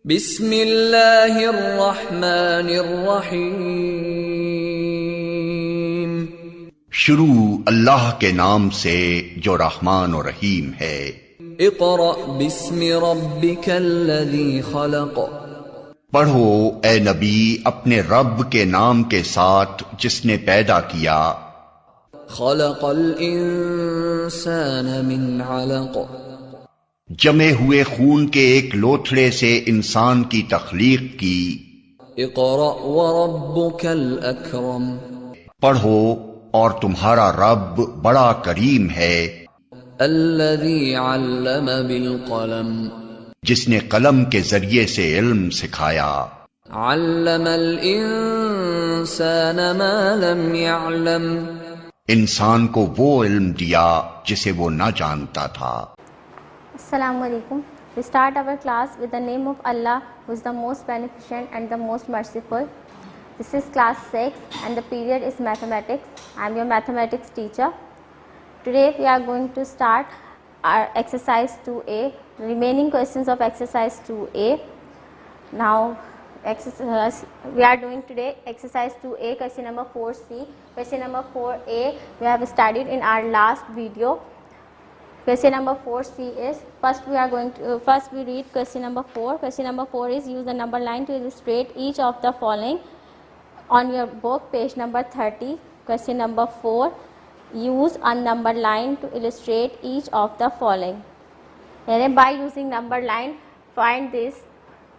बिस्मिल्लाहिर्रहमानिर्रहीम। शुरू अल्लाह के नाम से जो रहमान और रहीम है। इक़रा बिस्मि रब्बिकल्लज़ी खलक़। पढ़ो ए नबी अपने रब के नाम के साथ जिसने पैदा किया। खलक़ल इंसान मिन अलक़। जमे हुए खून के एक लोथड़े से इंसान की तख्लीक की। इक़रा व रब्बुकल अकरम। पढ़ो और तुम्हारा रब बड़ा करीम है। अल्लज़ी अल्लम बिल क़लम। जिसने कलम के जरिए से इल्म सिखाया। अल्लमल इंसान मा लम यअलम। इंसान को वो इल्म दिया जिसे वो न जानता था। Assalamu alaikum. We start our class with the name of Allah, who is the most beneficent and the most merciful. This is class 6 and the period is mathematics. I am your mathematics teacher. Today we are going to start our exercise 2a, remaining questions of exercise 2a. Now we are doing today exercise 2a, question number 4c. Question number 4a we have studied in our last video. Question number 4c is, first we read question number 4. Question number 4 is, use the number line to illustrate each of the following. On your book, page number 30. Question number 4, use a number line to illustrate each of the following. And by using number line, find these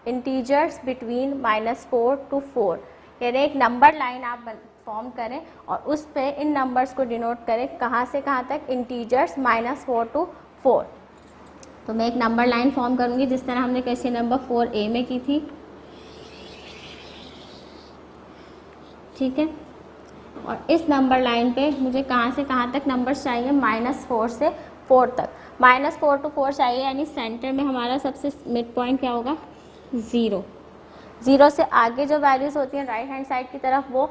integers between -4 to 4. यानी एक number line आप form करें और उस पे इन numbers को denote करें कहाँ से कहाँ तक, इंटीजर्स -4 to 4. तो मैं एक नंबर लाइन फॉर्म करूँगी जिस तरह हमने क्वेश्चन नंबर 4a में की थी, ठीक है। और इस नंबर लाइन पे मुझे कहाँ से कहाँ तक नंबर्स चाहिए, -4 से 4 तक। -4 to 4 चाहिए, यानी सेंटर में हमारा सबसे मिड पॉइंट क्या होगा, 0. 0 से आगे जो वैल्यूज़ होती हैं राइट हैंड साइड की तरफ वो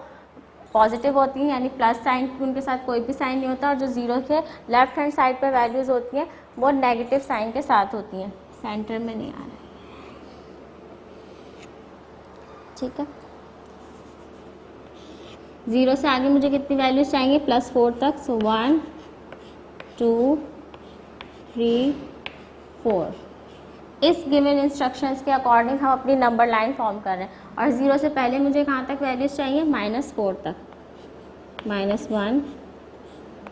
पॉजिटिव होती हैं, यानी प्लस साइन, उनके साथ कोई भी साइन नहीं होता। और जो 0 के लेफ्ट हैंड साइड पर वैल्यूज़ होती हैं वो नेगेटिव साइन के साथ होती हैं। सेंटर में नहीं आ रहा है, ठीक है। 0 से आगे मुझे कितनी वैल्यूज़ चाहिए, +4 तक। सो 1 2 3 4। इस गिवन इंस्ट्रक्शंस के अकॉर्डिंग हम अपनी नंबर लाइन फॉर्म कर रहे हैं। और 0 से पहले मुझे कहाँ तक वैल्यूज़ चाहिए, -4 तक। -1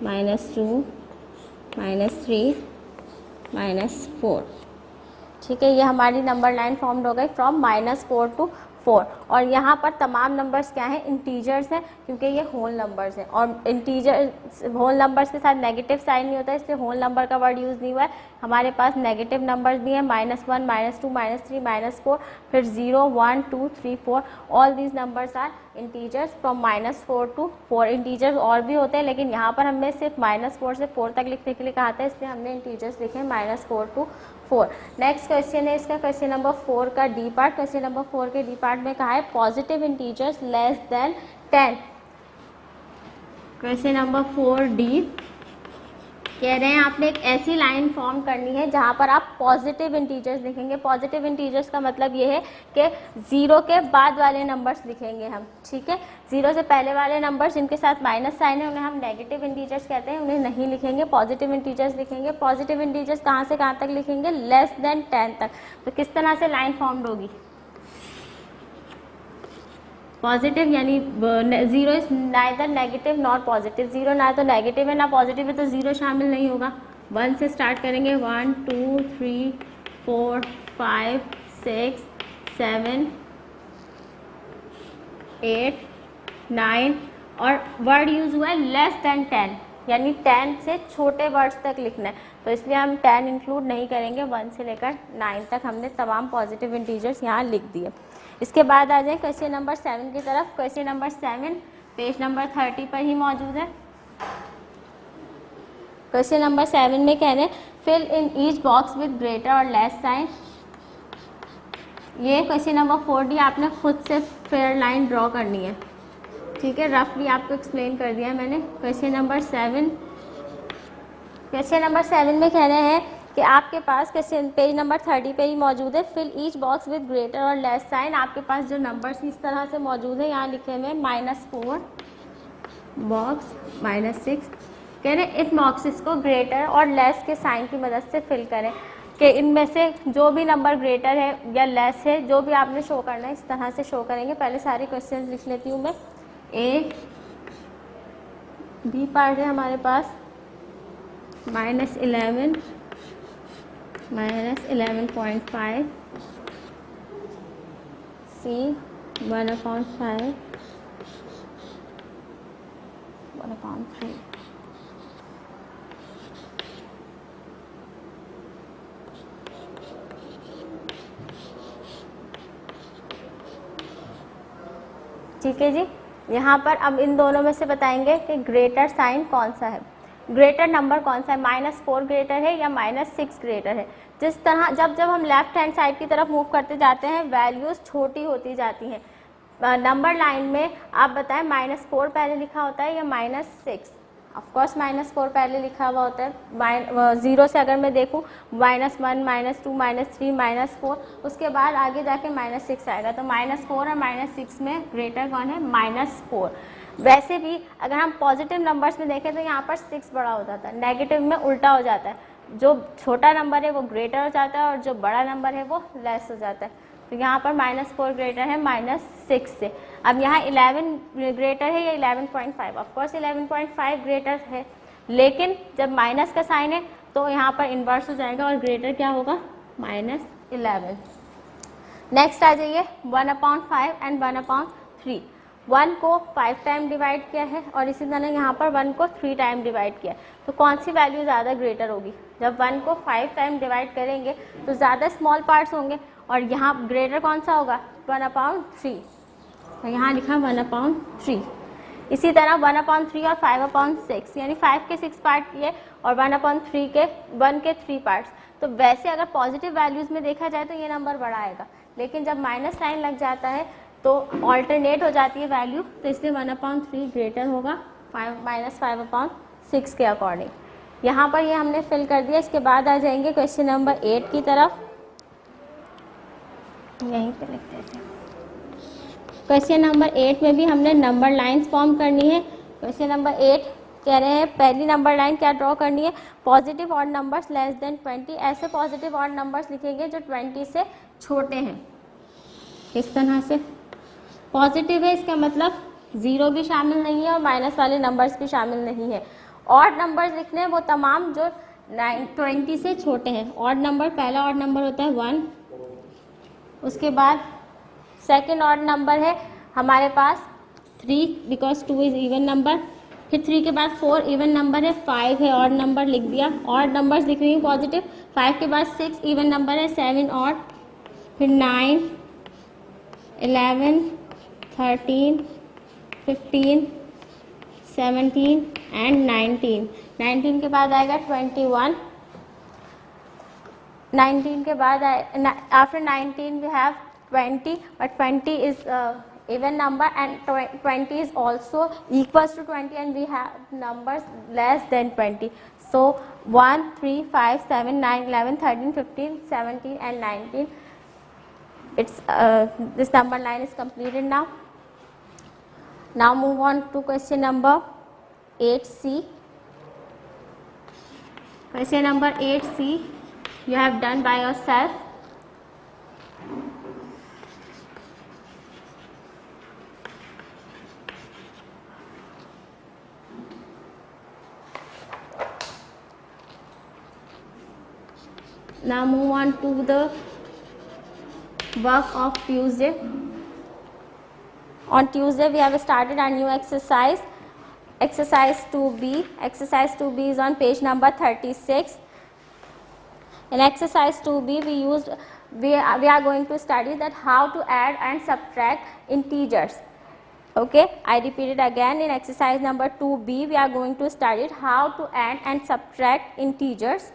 -2 -3 -4, ठीक है। ये हमारी नंबर लाइन फॉर्म हो गई फ्रॉम -4 to 4। और यहाँ पर तमाम नंबर्स क्या हैं, इंटीजर्स हैं, क्योंकि ये होल नंबर्स हैं। और इंटीजर होल नंबर्स के साथ नेगेटिव साइन नहीं होता, इसलिए होल नंबर का वर्ड यूज़ नहीं हुआ है। हमारे पास नेगेटिव नंबर्स भी हैं, -1 -2 -3 -4, फिर 0 1 2 3 4। All these numbers are integers from -4 to 4। Integers और भी होते हैं, लेकिन यहाँ पर हमने सिर्फ -4 से 4 तक लिखने के लिए कहा था, इसलिए हमने इंटीजर्स लिखे -4 to 4। नेक्स्ट क्वेश्चन है इसका, क्वेश्चन नंबर 4 का डी पार्ट। क्वेश्चन नंबर 4 के डी पार्ट में कहा है positive integers less than 10। Question number 4D कह रहे हैं आपने एक ऐसी लाइन फॉर्म करनी है जहाँ पर आप पॉजिटिव इंटीजर्स लिखेंगे। पॉजिटिव इंटीजर्स का मतलब ये है कि 0 के बाद वाले नंबर्स लिखेंगे हम, ठीक है। 0 से पहले वाले नंबर्स जिनके साथ माइनस साइन है उन्हें हम नेगेटिव इंटीजर्स कहते हैं, उन्हें नहीं लिखेंगे, पॉजिटिव इंटीजर्स लिखेंगे। पॉजिटिव इंटीजर्स कहाँ से कहाँ तक लिखेंगे, लेस देन 10 तक। तो किस तरह से लाइन फॉर्म होगी, पॉजिटिव यानी 0 is neither negative not positive. 0 ना तो नेगेटिव है ना पॉजिटिव है, तो 0 शामिल नहीं होगा। 1 से स्टार्ट करेंगे, 1 2 3 4 5 6 7 8 9। और वर्ड यूज़ हुआ है लेस देन 10, यानी 10 से छोटे वर्ड्स तक लिखना है, तो इसलिए हम 10 इंक्लूड नहीं करेंगे। 1 से लेकर 9 तक हमने तमाम पॉजिटिव इंटीजर्स यहाँ लिख दिए। इसके बाद आ जाए क्वेश्चन नंबर 7 की तरफ। क्वेश्चन नंबर 7 पेज नंबर 30 पर ही मौजूद है। क्वेश्चन नंबर 7 में कह रहे हैं fill in each box with greater और लेस साइन। ये क्वेश्चन नंबर 4D आपने खुद से फेयर लाइन ड्रॉ करनी है, ठीक है। रफली आपको एक्सप्लेन कर दिया मैंने। क्वेश्चन नंबर 7 में कह रहे हैं कि आपके पास क्वेश्चन पेज नंबर 30 पे ही मौजूद है। Fill each box with greater और लेस साइन। आपके पास जो नंबर्स इस तरह से मौजूद है, यहाँ लिखे हुए -4 बॉक्स -6, कह रहे इन बॉक्सेस को ग्रेटर और लेस के साइन की मदद से फिल करें कि इनमें से जो भी नंबर ग्रेटर है या लेस है, जो भी आपने शो करना है इस तरह से शो करेंगे। पहले सारे क्वेश्चन लिख लेती हूँ मैं। ए बी पार्ट है हमारे पास -11 -11.5, सी 1/5 1/3। ठीक है जी। यहाँ पर अब इन दोनों में से बताएंगे कि ग्रेटर साइन कौन सा है, ग्रेटर नंबर कौन सा है, -4 ग्रेटर है या -6 ग्रेटर है। जिस तरह जब हम लेफ्ट हैंड साइड की तरफ मूव करते जाते हैं वैल्यूज़ छोटी होती जाती हैं। नंबर लाइन में आप बताएं -4 पहले लिखा होता है या -6? ऑफकोर्स -4 पहले लिखा हुआ होता है। 0 से अगर मैं देखूँ -1 -2 -3 -4, उसके बाद आगे जाके -6 आएगा। तो -4 और -6 में ग्रेटर कौन है? -4। वैसे भी अगर हम पॉजिटिव नंबर्स में देखें तो यहाँ पर 6 बड़ा हो जाता है, नेगेटिव में उल्टा हो जाता है। जो छोटा नंबर है वो ग्रेटर हो जाता है और जो बड़ा नंबर है वो लेस हो जाता है। तो यहाँ पर -4 ग्रेटर है -6 से। अब यहाँ 11 ग्रेटर है या 11.5? ऑफकोर्स 11.5 ग्रेटर है, लेकिन जब माइनस का साइन है तो यहाँ पर इन्वर्स हो जाएगा और ग्रेटर क्या होगा? -11। नेक्स्ट आ जाइए 1/5 एंड 1/3। 1 को 5 टाइम डिवाइड किया है और इसी तरह यहाँ पर 1 को 3 टाइम डिवाइड किया है। तो कौन सी वैल्यू ज़्यादा ग्रेटर होगी? जब 1 को 5 टाइम डिवाइड करेंगे तो ज़्यादा स्मॉल पार्ट्स होंगे और यहाँ ग्रेटर कौन सा होगा? 1/3। तो यहाँ लिखा 1/3। इसी तरह 1/3 और 5/6, यानी 5 के 6 पार्ट किए और 1/3 के 1 के 3 पार्ट्स। तो वैसे अगर पॉजिटिव वैल्यूज़ में देखा जाए तो ये नंबर बड़ा आएगा, लेकिन जब माइनस साइन लग जाता है तो ऑल्टरनेट हो जाती है वैल्यू, तो इसलिए 1/3 ग्रेटर होगा -5/6 के अकॉर्डिंग। यहाँ पर ये हमने फिल कर दिया। इसके बाद आ जाएंगे क्वेश्चन नंबर 8 की तरफ। यहीं पे लिखते थे। क्वेश्चन नंबर 8 में भी हमने नंबर लाइंस फॉर्म करनी है। क्वेश्चन नंबर 8 कह रहे हैं पहली नंबर लाइन क्या ड्रॉ करनी है? Positive odd numbers less than 20। ऐसे पॉजिटिव ऑड नंबर्स लिखेंगे जो 20 से छोटे हैं। इस तरह से पॉजिटिव है, इसका मतलब 0 भी शामिल नहीं है और माइनस वाले नंबर्स भी शामिल नहीं है। ऑड नंबर्स लिखने हैं वो तमाम जो 20 से छोटे हैं। ऑड नंबर, पहला ऑड नंबर होता है 1, उसके बाद सेकंड ऑड नंबर है हमारे पास 3 बिकॉज 2 इज़ इवन नंबर। फिर 3 के बाद 4 इवन नंबर है, 5 है ऑड नंबर लिख दिया। ऑड नंबर्स लिख रही हूँ पॉजिटिव। 5 के बाद 6 इवन नंबर है, 7 ऑड, फिर 9, 11, 13, 15, 17 एंड 19। 19 के बाद आएगा 21। 19 के बाद after 19 we have 20, but 20 is even number and 20 is also equals to 20 and we have numbers less than 20. So 1, 3, 5, 7, 9, 11, 13, 15, 17 and 19. It's this number line is completed now. Now move on to question number 8C. Question number 8C you have done by yourself. Now move on to the work of Tuesday. On Tuesday we have started our new exercise, exercise 2B. Exercise 2B is on page number 36. In exercise 2B we are going to study that how to add and subtract integers. Okay, I repeat it again. In exercise number 2B we are going to study how to add and subtract integers.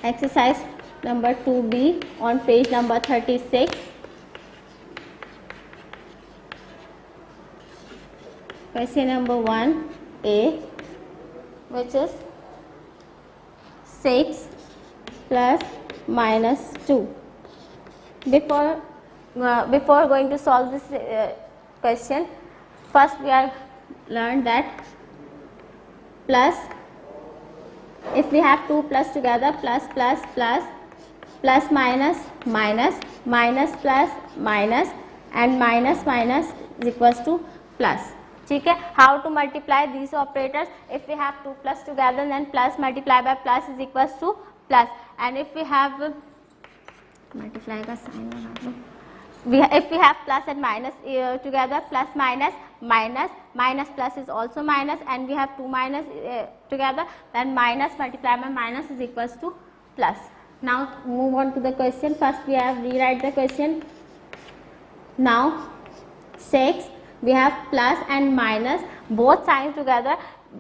Exercise number 2B on page number 36. Question number 1A, which is 6 plus minus 2. Before going to solve this question, first we are learned that plus, if we have 2 plus together, plus plus plus, plus minus minus, minus plus minus, and minus minus is equals to plus. ठीक है, how to multiply these operators? If we have 2 plus together, then plus multiplied by plus is equals to plus, and if we have multiply का sign लगा दो, if we have plus and minus together, plus minus minus, minus plus is also minus, and we have 2 minus together, then minus multiplied by minus is equals to plus. Now move on to the question. First we have rewrite the question. Now 6, we have plus and minus both signs together.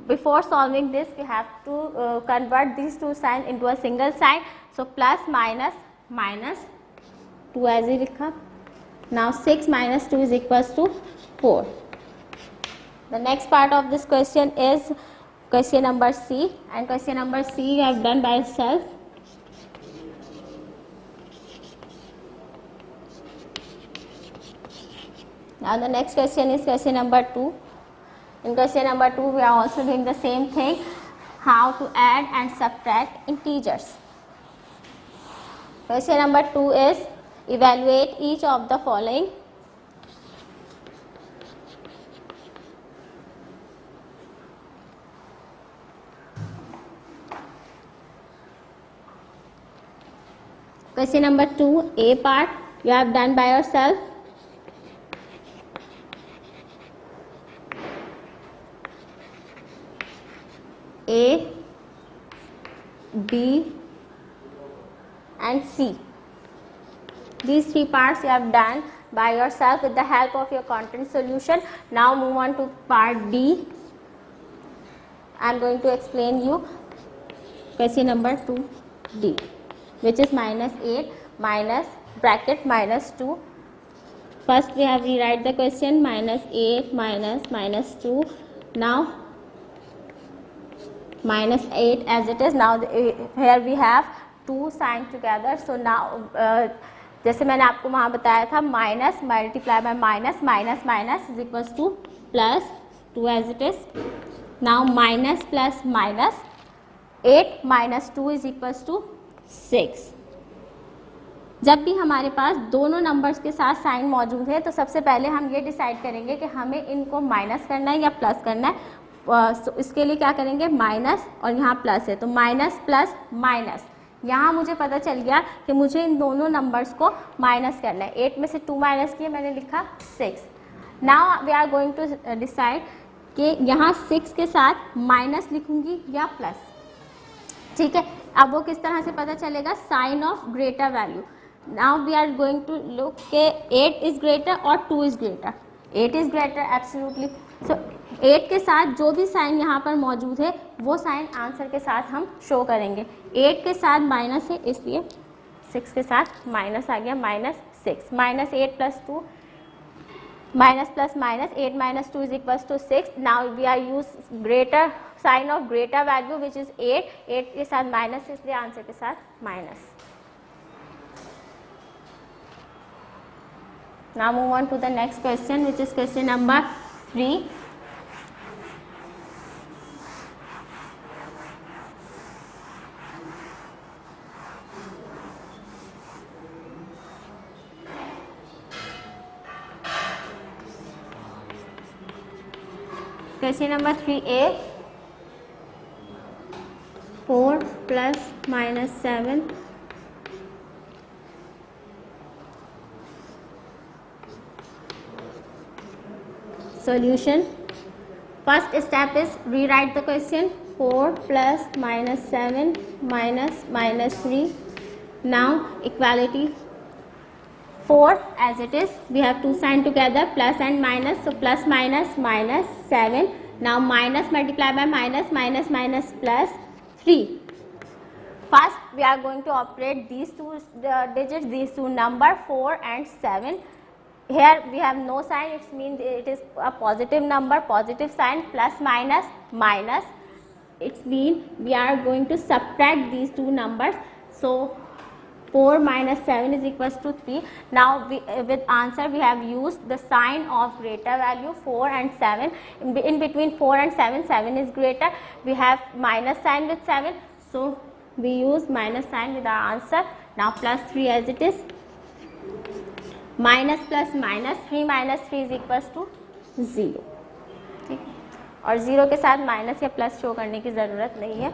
Before solving this, we have to convert these two signs into a single sign. So plus minus minus 2 as ही लिखा. Now 6 minus 2 is equals to 4. The next part of this question is question number C, and question number C you have done by yourself. Now the next question is question number 2. In question number 2 we are also doing the same thing, how to add and subtract integers. Question number 2 is evaluate each of the following. Question number 2, A part you have done by yourself. A, B and C. These three parts you have done by yourself with the help of your content solution. Now move on to part D. I am going to explain you question number 2D, which is minus 8 minus bracket minus 2. First we have rewrite the question, minus 8 minus 2. Now minus 8 as it is. Now here we have two signs together. So now जैसे मैंने आपको वहाँ बताया था, minus multiply by minus, minus minus is equals to plus 2 as it is. Now minus plus minus 8 minus 2 is equals to 6. जब भी हमारे पास दोनों नंबर्स के साथ साइन मौजूद है तो सबसे पहले हम ये डिसाइड करेंगे कि हमें इनको माइनस करना है या प्लस करना है. तो इसके लिए क्या करेंगे, माइनस और यहाँ प्लस है तो माइनस प्लस माइनस. यहाँ मुझे पता चल गया कि मुझे इन दोनों नंबर्स को माइनस करना है. 8 में से 2 माइनस किए, मैंने लिखा 6. Now we are going to decide कि यहाँ 6 के साथ माइनस लिखूंगी या प्लस. ठीक है, अब वो किस तरह से पता चलेगा, sign of greater value. Now we are going to look के 8 इज ग्रेटर और 2 is greater. 8 is greater absolutely. So 8 के साथ जो भी साइन यहाँ पर मौजूद है वो साइन आंसर के साथ हम शो करेंगे. 8 के साथ माइनस है इसलिए 6 के साथ माइनस आ गया, minus 6. Minus 8 plus 2, minus plus minus 8 minus 2 is equals to 6. Now we are use greater sign of greater value which is 8. 8 के साथ माइनस इसलिए आंसर के साथ minus. Now move on to the next question, which is question number 3. Question number 3A, 4 plus minus 7 solution. First step is rewrite the question, 4 plus minus 7 minus 3. Now equality 4 as it is, we have two sign together, plus and minus, so plus minus minus 7. Now minus multiply by minus, minus minus plus 3. First we are going to operate these two digits, these two number 4 and 7. Here we have no sign, it means it is a positive number, positive sign, plus minus minus. It's mean we are going to subtract these two numbers. So 4 minus 7 is equals to 3. Now with answer we have used the sign of greater value 4 and 7. In between 4 and 7, 7 is greater. We have minus sign with 7. So we use minus sign with our answer. Now plus 3 as it is. Minus plus minus, 3 minus 3 is equals to 0. ठीक है, और 0 के साथ minus या plus show करने की ज़रूरत नहीं है.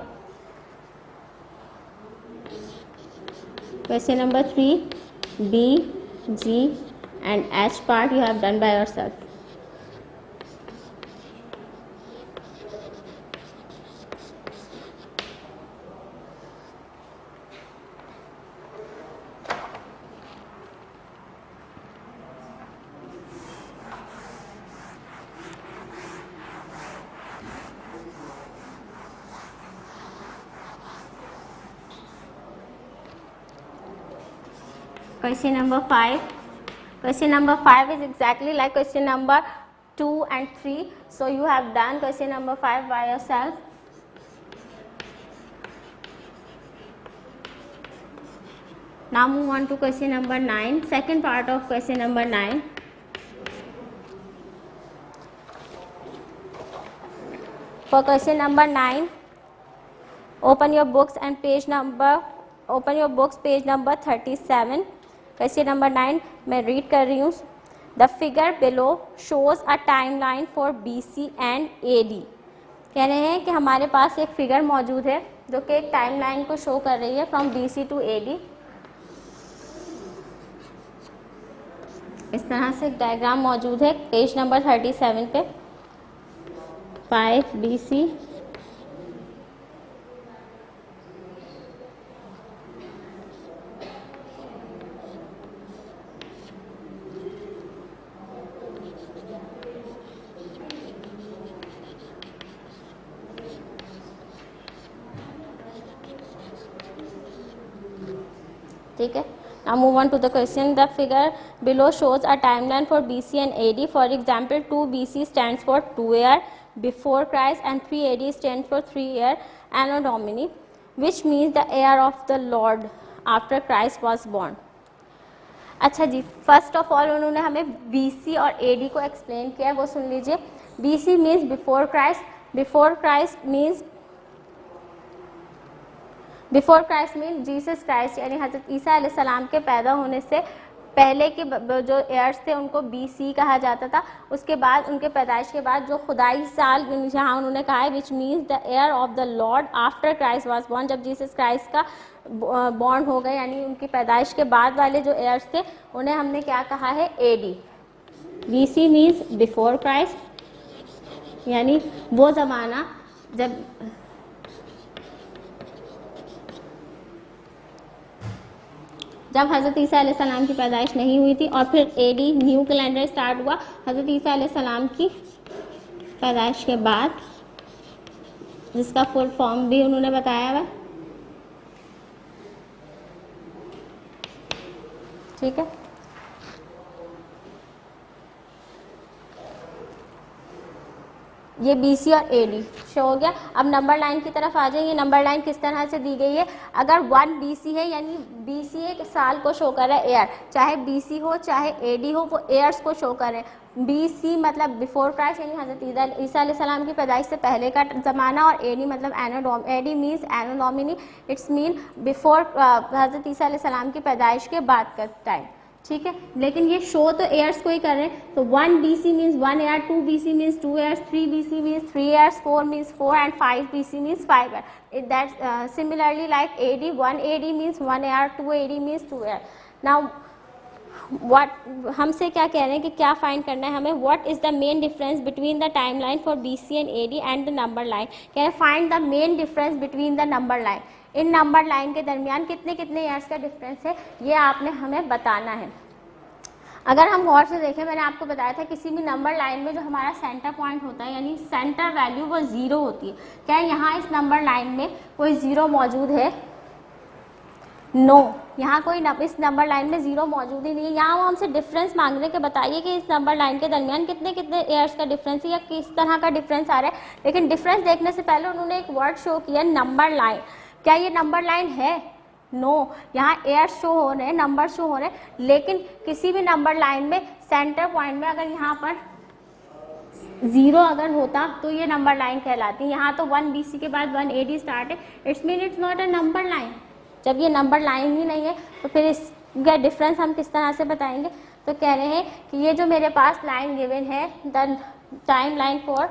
Question number 3, B, G and H part you have done by yourself. Question number 5. Question number 5 is exactly like question number 2 and 3. So you have done question number 5 by yourself. Now move on to question number 9. Second part of question number 9. For question number 9, open your books and page number 37. Question number 9 मैं read कर रही हूँ. The figure below shows a timeline for BC and AD. कह रहे हैं कि हमारे पास एक फिगर मौजूद है जो कि एक टाइमलाइन को शो कर रही है फ्रॉम BC टू AD. इस तरह से एक डायग्राम मौजूद है पेज नंबर 37 पे. 5 BC ठीक है. Now move on to the question. The figure below shows a timeline for BC and AD. For example, 2 BC stands for 2 year before Christ and 3 AD stands for 3 year Anno Domini, which means the year of the Lord after Christ was born. अच्छा जी, first of all उन्होंने हमें BC और AD को explain किया है, वो सुन लीजिए. BC means before Christ. Before Christ means Jesus Christ, यानी हज़रत ईसा अलैहिस्सलाम के पैदा होने से पहले के जो एयर्स थे उनको BC कहा जाता था. उसके बाद उनके पैदाइश के बाद जो खुदाई साल जहाँ उन्होंने कहा है which means the air of the Lord after Christ was born, जब जीसस क्राइस्ट का बॉर्न हो गए यानी उनकी पैदाइश के बाद वाले जो एयर्स थे उन्हें हमने क्या कहा है AD. BC means before Christ, यानी वो ज़माना जब हज़रत ईसा अलैहिस्सलाम की पैदाइश नहीं हुई थी. और फिर AD न्यू कैलेंडर स्टार्ट हुआ हज़रत ईसा अलैहिस्सलाम की पैदाइश के बाद, जिसका फुल फॉर्म भी उन्होंने बताया हुआ. ठीक है. ये BC और AD शो हो गया. अब नंबर लाइन की तरफ आ जाइए. नंबर लाइन किस तरह से दी गई है. अगर 1 BC है यानी BC एक साल को शो कर रहा है एयर, चाहे BC हो चाहे AD हो, वो एयर्स को शो कर रहे हैं. BC मतलब बिफोर क्राइस्ट यानी हज़रत ईसा अलैहिस्सलाम की पैदाइश से पहले का ज़माना, और AD मतलब AD means anno Domini. It's mean before हज़रत ईसा अलैहिस्सलाम की पैदाइश के बाद का टाइम. ठीक है, लेकिन ये शो तो एयर्स को ही कर रहे हैं. तो 1 BC means 1 year, 2 BC means 2 years, 3 BC means 3 years, 4 means 4 and 5 BC means 5 year. That's similarly like AD. 1 AD means 1 year, 2 AD means 2 year. Now what हमसे क्या कह रहे हैं कि क्या फाइंड करना है हमें. What is the main difference between the time line for BC and AD and the number line. कह रहे हैं find the main difference between the number line. In number line के दरमियान कितने कितने ईयर्स का डिफरेंस है ये आपने हमें बताना है. अगर हम गौर से देखें, मैंने आपको बताया था किसी भी नंबर लाइन में जो हमारा सेंटर पॉइंट होता है यानी सेंटर वैल्यू वो 0 होती है. क्या यहाँ इस नंबर लाइन में कोई 0 मौजूद है. नो, यहाँ कोई इस नंबर लाइन में ज़ीरो मौजूद ही नहीं है। यहाँ वो हमसे डिफरेंस मांग रहे हैं कि बताइए कि इस नंबर लाइन के दरमियान कितने कितने एयर्स का डिफरेंस है या किस तरह का डिफरेंस आ रहा है। लेकिन डिफरेंस देखने से पहले उन्होंने एक वर्ड शो किया, नंबर लाइन। क्या ये नंबर लाइन है? नो, यहाँ एयर्स शो हो रहे हैं, नंबर शो हो रहे हैं, लेकिन किसी भी नंबर लाइन में सेंटर पॉइंट में अगर यहाँ पर ज़ीरो अगर होता तो ये नंबर लाइन कहलाती। यहाँ तो 1 BC के बाद 1 AD स्टार्ट है, it's mean it's not a number line. जब ये नंबर लाइन ही नहीं है तो फिर इसका डिफरेंस हम किस तरह से बताएंगे? तो कह रहे हैं कि ये जो मेरे पास लाइन गिवन है, द टाइम लाइन फॉर,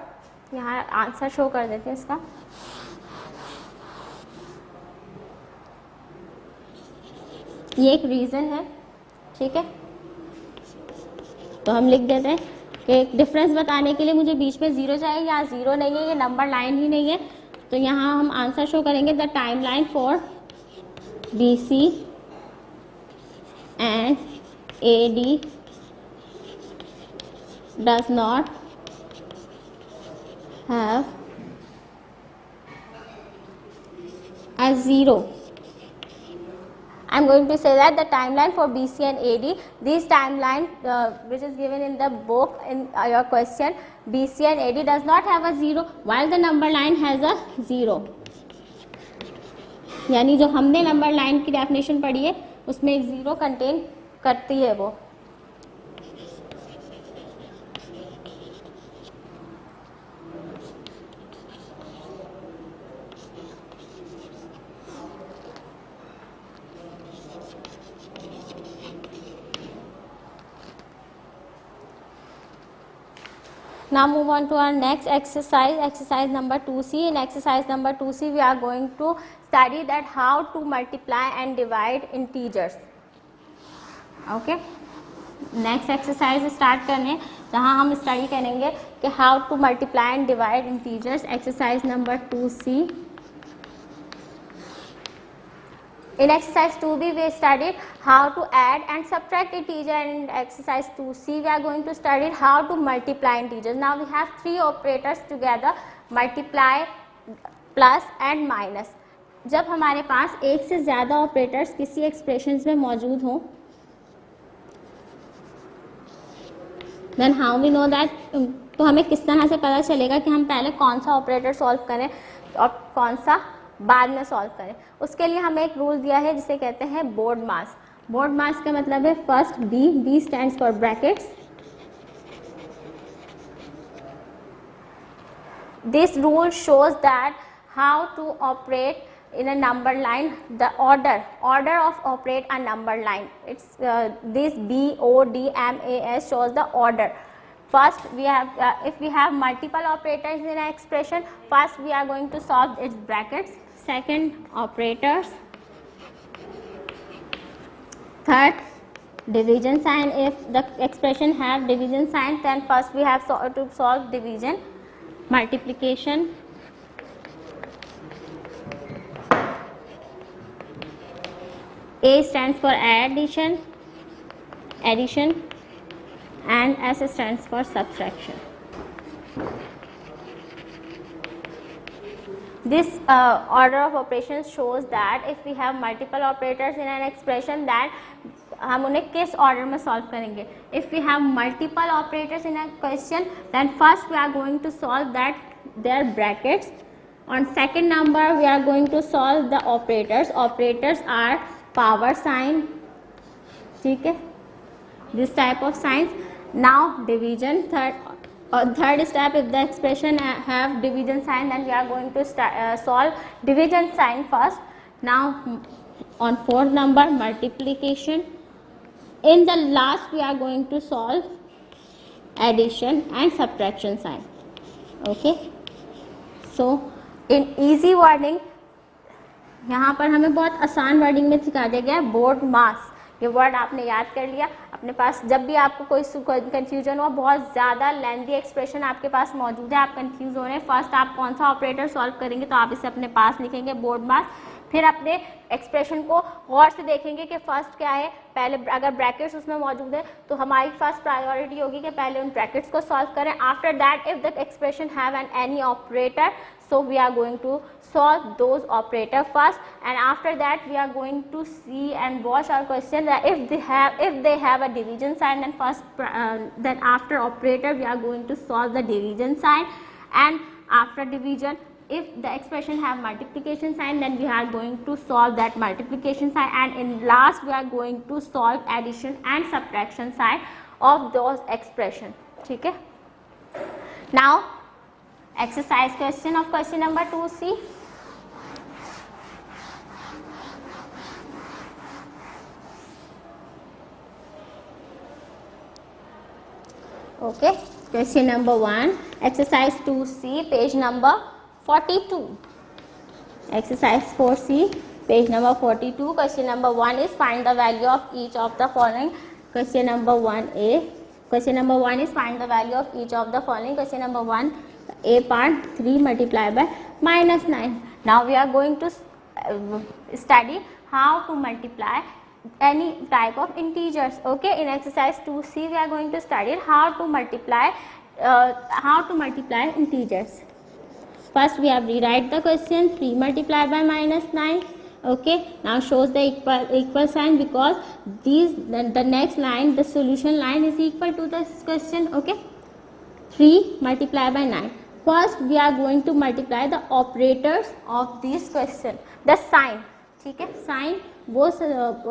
यहाँ आंसर शो कर देते हैं इसका। ये एक रीज़न है, ठीक है, तो हम लिख देते हैं कि डिफरेंस बताने के लिए मुझे बीच में ज़ीरो चाहिए, यहाँ ज़ीरो नहीं है, ये नंबर लाइन ही नहीं है, तो यहाँ हम आंसर शो करेंगे the time line for BC and AD does not have a zero. I'm going to say that the timeline for BC and AD, this timeline which is given in the book in your question, BC and AD does not have a zero while the number line has a zero. यानी जो हमने number line की definition पढ़ी है उसमें एक zero contain करती है वो। Now move on to our next exercise, exercise number 2C. In exercise number 2C, we are going to study that how to multiply and divide integers. Okay. Next exercise start करने जहाँ हम study करेंगे कि how to multiply and divide integers. Exercise number 2C. In exercise 2B, we studied how to add and subtract integer, and in exercise 2C, we are going to study how to multiply integers. Now we have three operators together, multiply, plus and minus. जब हमारे पास एक से ज़्यादा operators किसी expressions में मौजूद हों, then how we know that, तो हमें किस तरह से पता चलेगा कि हम पहले कौन सा ऑपरेटर सॉल्व करें और कौन सा बाद में सॉल्व करें? उसके लिए हमें एक रूल दिया है जिसे कहते हैं बोर्ड मास। बोर्ड मास का मतलब है first B stands for brackets. This rule shows that how to operate in a number line, the order of operate a number line. It's this BODMAS shows the order. First we have if we have multiple operators in an expression, first we are going to solve its brackets, second operators, third division sign. If the expression have division sign, then first we have to solve division, multiplication, A stands for addition, and S stands for subtraction. This order of operations shows that if we have multiple operators in an expression, that हम उन्हें किस order में solve करेंगे? If we have multiple operators in a question, then first we are going to solve that their brackets. On second number we are going to solve the operators. Operators are power sign, ठीक है, this type of signs. Now division, third step, if the expression have division sign, then we are going to solve division sign first. Now on fourth number, multiplication. In the last we are going to solve addition and subtraction sign. Okay, so in easy wording, यहाँ पर हमें बहुत आसान wording में सिखा दिया गया है बोर्ड मास। ये वर्ड आपने याद कर लिया अपने पास। जब भी आपको कोई कंफ्यूजन हो, बहुत ज़्यादा लेंथी एक्सप्रेशन आपके पास मौजूद है, आप कंफ्यूज हो रहे हैं, फर्स्ट आप कौन सा ऑपरेटर सॉल्व करेंगे तो आप इसे अपने पास लिखेंगे बोर्ड मास। फिर अपने एक्सप्रेशन को गौर से देखेंगे कि फर्स्ट क्या है, पहले अगर ब्रैकेट्स उसमें मौजूद है तो हमारी फर्स्ट प्रायोरिटी होगी कि पहले उन ब्रैकेट्स को सॉल्व करें. After that if the expression have an any operator, so we are going to solve those operator first, and after that we are going to see and watch our question that if they have a division sign, then first then after operator we are going to solve the division sign, and after division if the expression have multiplication sign, then we are going to solve that multiplication sign, and in last we are going to solve addition and subtraction sign of those expression. ठीक है. Now exercise question of question number 2C. Okay, question number 1, exercise 2C, page number 42. Exercise 4C, page number 42. Question number 1 is find the value of each of the following. Question number 1A. Question number 1 is find the value of each of the following. Question number 1, A part 3 multiplied by minus 9. Now we are going to study how to multiply any type of integers. Okay, in exercise 2C we are going to study how to multiply integers. First we have rewrite the question 3 multiplied by minus 9. Okay, now shows the equal sign because the next line, the solution line is equal to this question. Okay, 3 multiplied by 9. First we are going to multiply the operators of this question, the sign. ठीक है, sign वो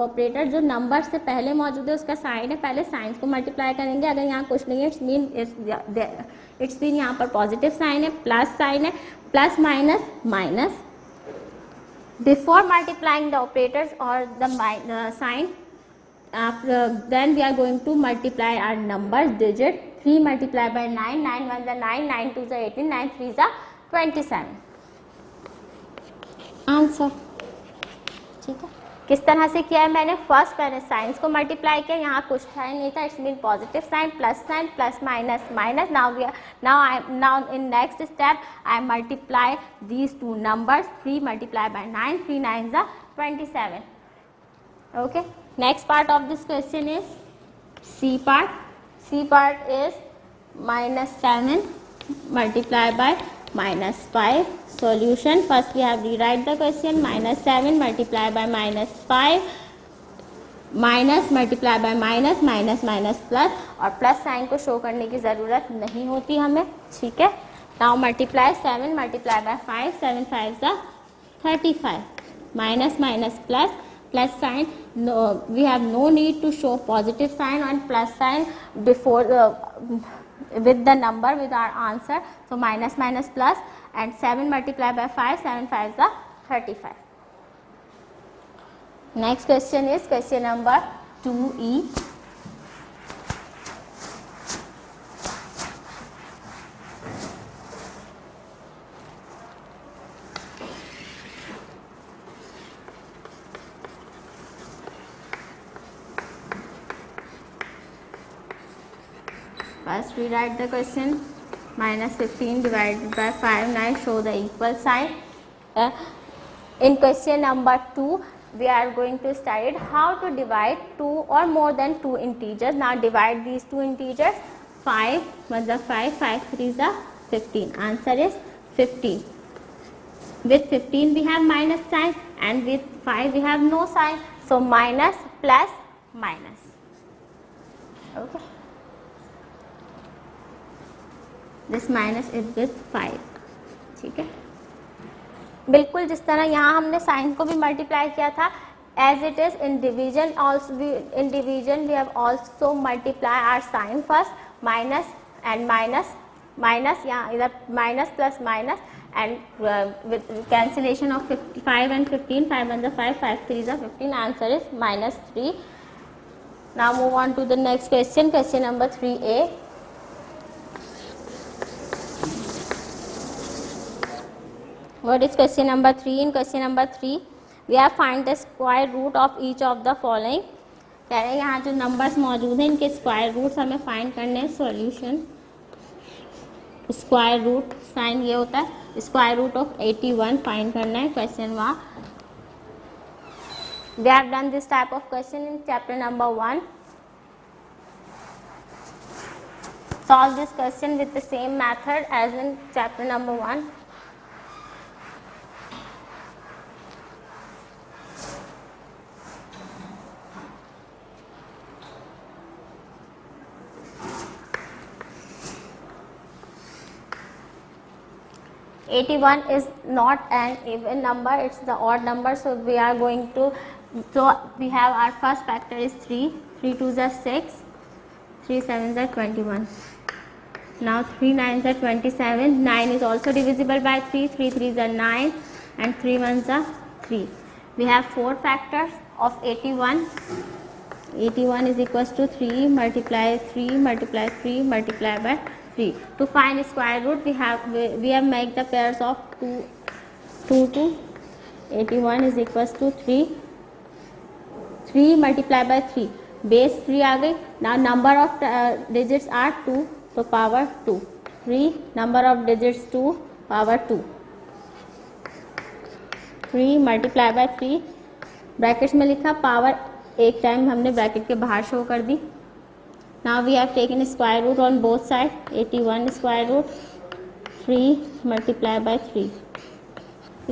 operator जो number से पहले मौजूद है उसका sign है, पहले साइंस को मल्टीप्लाई करेंगे. अगर यहाँ कुछ नहीं है इट्स मीन यहाँ पर पॉजिटिव साइन है, प्लस साइन है, plus minus minus. Before multiplying the operators और the sign, then we are going to multiply our numbers digit. 3 multiplied by 9, 9 1 is 9, 9 2 is 18, 9 3 is 27. Answer. ठीक है, किस तरह से किया है मैंने, फर्स्ट मैंने साइंस को मल्टीप्लाई किया, यहाँ कुछ साइन नहीं था, it's mean positive sign, plus minus minus. Now in next step I multiply these two numbers. 3 multiplied by 9, 3 9 is 27. Okay, next part of this question is C part. C part is minus 7 multiplied by minus 5. Solution, first we have rewrite the question. Minus 7 multiplied by minus 5, minus multiplied by minus, minus minus plus, और plus sign को show करने की ज़रूरत नहीं होती हमें. ठीक है, now multiply 7 multiplied by 5, 7 5 is 35. Minus minus plus, plus sign, no, we have no need to show positive sign and plus sign before with the number, with our answer. So minus minus plus, and 7 multiplied by 5, 7 5 is 35. Next question is question number 2E. First we write the question. Minus 15 divided by 5, now show the equal sign. In question number 2, we are going to study how to divide 2 or more than 2 integers. Now divide these 2 integers. 5 मतलब 5, 5 3 is 15. Answer is 15. With 15 we have minus sign, and with 5 we have no sign. So minus plus minus. Okay. This minus is with 5. ठीक है, बिल्कुल जिस तरह यहाँ हमने sign को भी मल्टीप्लाई किया था, as it is in division also in division we have also multiply our sign first. Minus and minus, minus यहाँ इधर minus plus minus, and with cancellation of 5 and 15, 5 1 is 5, 5 3 is 15. Answer is minus 3. Now move on to the next question. Question number 3A. What is question number 3? In question number 3, we have find the square root of each of the following. कह रहे हैं यहाँ जो numbers मौजूद हैं इनके square roots हमें find करने हैं. सॉल्यूशन, स्क्वायर रूट साइन ये होता है, स्क्वायर रूट ऑफ 81 फाइंड करना है. Question We have done this type of question in chapter number 1. Solve this question with the same method as in chapter number 1. "81 is not an even number, it's the odd number, so we are going to, so we have our first factor is 3, 3 2s are 6, 3 7s are 21. Now 3 9s are 27, 9 is also divisible by 3, 3 3s are 9 and 3 1s are 3. We have 4 factors of 81. 81 is equals to 3 multiply 3 multiply 3 multiply by 3. To find square root, we have make the pairs of 2 2. 81 is equals to 3 multiply by 3, base 3 आ गई. Now number of digits are 2, so power 2. 3 number of digits 2, power 2. 3 multiply by 3 brackets में लिखा, power एक time हमने bracket के बाहर show कर दी. Now we have taken square root on both sides. 81 square root 3 multiply by 3.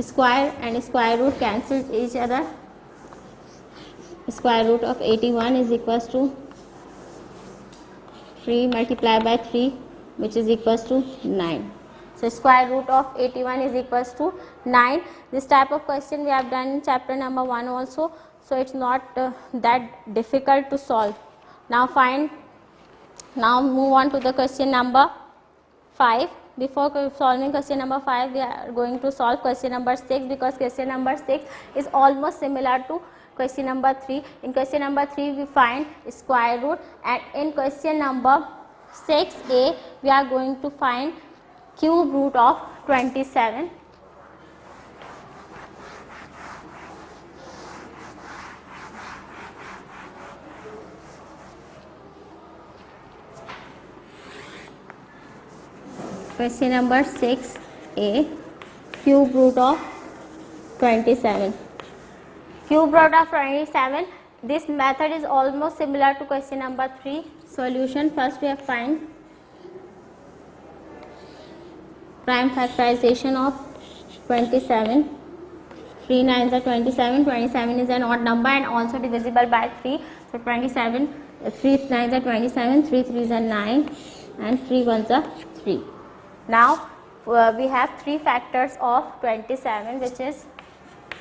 Square and square root cancel each other. Square root of 81 is equals to 3 multiply by 3, which is equals to 9. So square root of 81 is equals to 9. This type of question we have done in chapter number 1 also, so it's not that difficult to solve. Now move on to the question number 5. Before solving question number 5, we are going to solve question number 6, because question number 6 is almost similar to question number 3. In question number 3 we find square root, and in question number 6a we are going to find cube root of 27. Question number 6a, cube root of 27. Cube root of 27, this method is almost similar to question number 3. Solution, first we have find prime factorization of 27. 3 9s are 27, 27 is an odd number and also divisible by 3. So 27, 3 9s are 27, 3 3s are 9 and 3 1s are 3. Now we have 3 factors of 27, which is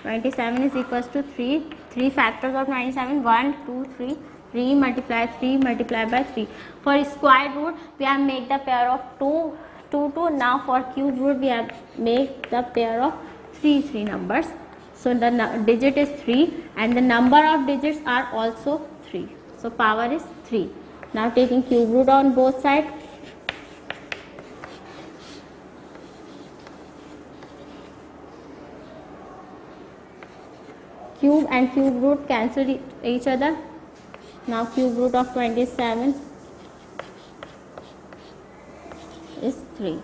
27 is equals to 3. 3 factors of 27, 1 2 3, 3 multiply 3 multiply by 3. For square root we have made the pair of 2 2 2. Now for cube root we have made the pair of 3 numbers. So the digit is 3 and the number of digits are also 3. So power is 3. Now taking cube root on both sides. Cube and cube root cancel each other. Now cube root of 27 is 3.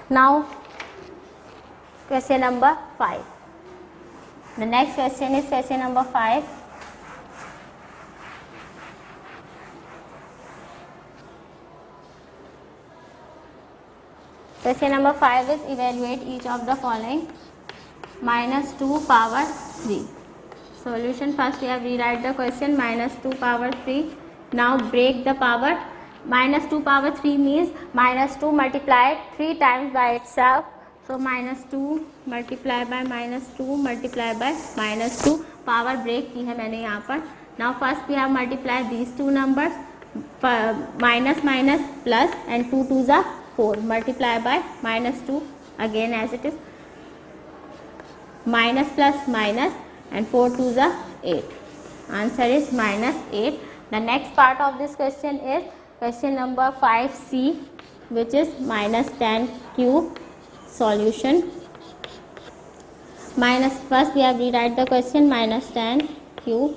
Now question number 5. The next question is question number 5. Question number 5 is evaluate each of the following. Minus 2 power 3. Solution, first we have rewrite the question. Minus 2 power 3. Now break the power. Minus 2 power 3 means minus 2 multiplied 3 times by itself. So minus 2 multiply by minus 2 multiply by minus 2. Power break की है मैंने यहाँ पर. Now first we have multiply these two numbers. Minus minus plus and 2 2s are 4. Multiply by minus 2 again as it is. Minus plus minus and 4 2s are 8. Answer is minus 8. The next part of this question is question number 5c, which is minus 10 cube. Solution, minus, first we have rewrite the question. Minus 10 cube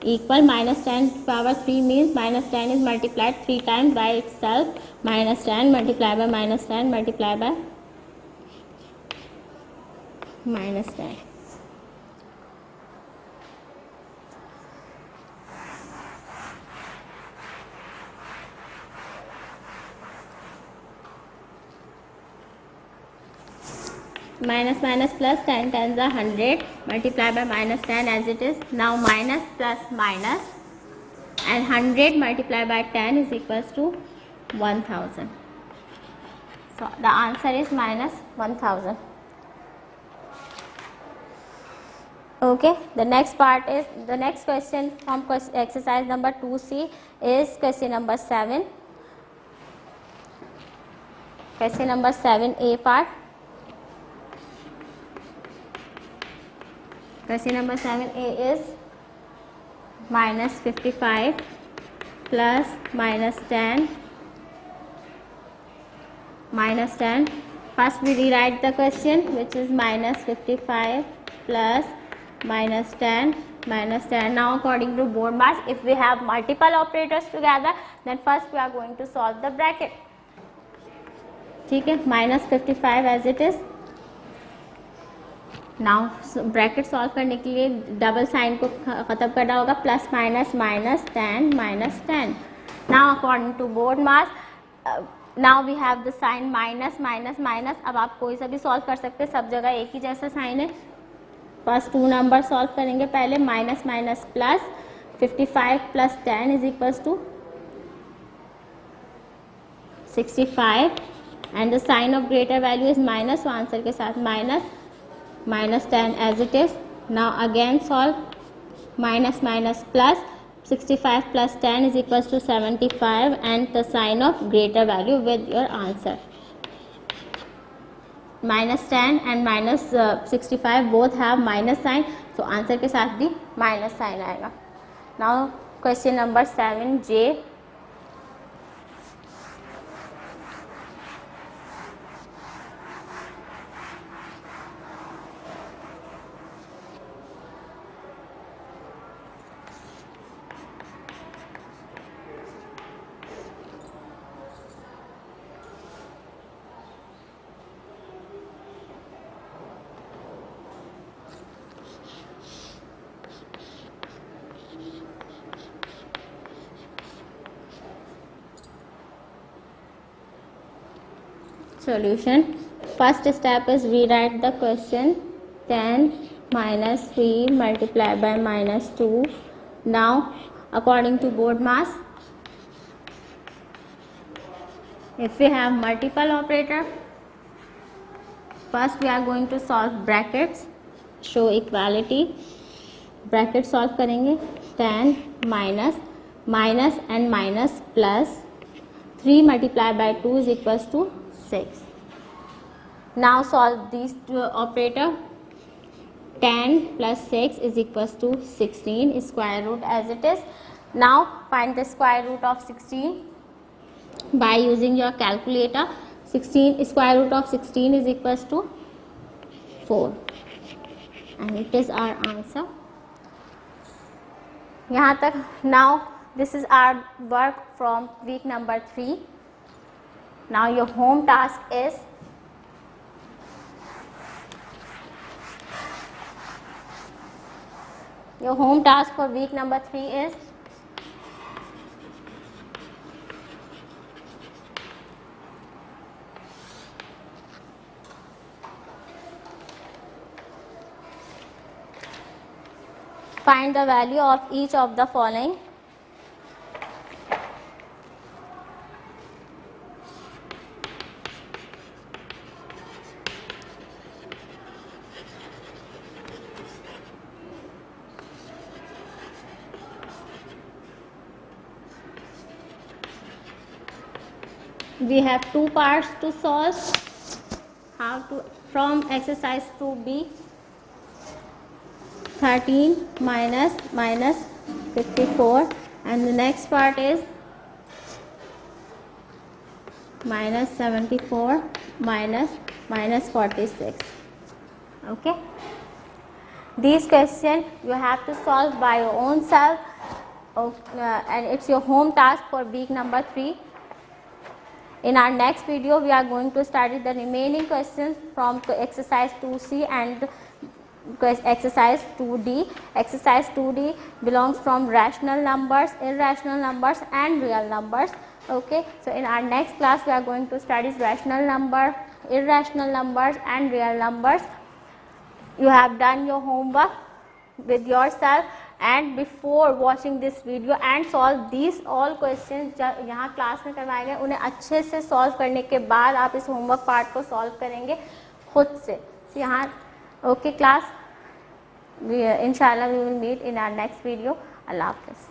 equal minus 10 power 3 means minus 10 is multiplied 3 times by itself. Minus 10 multiplied by minus 10 multiplied by minus 10. Minus minus plus, 10 tens are 100, multiply by minus 10 as it is. Now minus plus minus, and 100 multiplied by 10 is equals to 1000. So the answer is minus 1000. Okay, the next part is, the next question from exercise number 2C is question number 7. Question number 7A part. Question number 7A is minus 55 plus minus 10 minus 10. First we rewrite the question, which is minus 55 plus minus 10 minus 10. Now according to board mass, if we have multiple operators together, then first we are going to solve the bracket. ठीक है, minus 55 as it is. Now bracket solve करने के लिए double sign को ख़त्म करना होगा, plus minus minus 10 minus 10. Now according to BODMAS, now we have the sign minus minus minus. अब आप कोई सा भी सॉल्व कर सकते हैं, सब जगह एक ही जैसा साइन है. फर्स्ट 2 नंबर सॉल्व करेंगे पहले. Minus minus plus, 55 plus 10 is equals to 65 and the sign of greater value is minus. तो आंसर के साथ minus minus 10 as it is. Now again solve. Minus minus plus, 65 plus 10 is equals to 75 and the sign of greater value with your answer. Minus 10 and minus 65 both have minus sign, so answer के साथ भी minus sign आएगा. Now question number 7J. Solution. First step is we write the question. 10 minus 3 multiplied by minus 2. Now according to board mass, if we have multiple operator, first we are going to solve brackets, show equality. Bracket solve करेंगे. 10 minus minus and minus plus 3 multiplied by 2 is equals to 6. Now solve these two operator. 10 plus 6 is equals to 16, square root as it is. Now find the square root of 16 by using your calculator. 16 square root of 16 is equals to 4 and it is our answer. यहाँ तक. Now this is our work from week number 3. Now your home task is for week number 3 is find the value of each of the following. We have 2 parts to solve. How to, from exercise 2B, 13 minus minus 54 and the next part is minus 74 minus minus 46. Okay, these questions you have to solve by your own self, and it's your home task for week number 3. In our next video, we are going to study the remaining questions from exercise 2C and exercise 2D. Exercise 2D belongs from rational numbers, irrational numbers and real numbers. Okay, so in our next class we are going to study rational number, irrational numbers and real numbers. You have done your homework with yourself, and before watching this video and solve these all questions यहाँ class में करवाए गए, उन्हें अच्छे से solve करने के बाद आप इस होमवर्क पार्ट को सॉल्व करेंगे खुद से. यहाँ ओके क्लास, इंशाल्लाह we will meet in our next video. अल्लाह हाफिज़.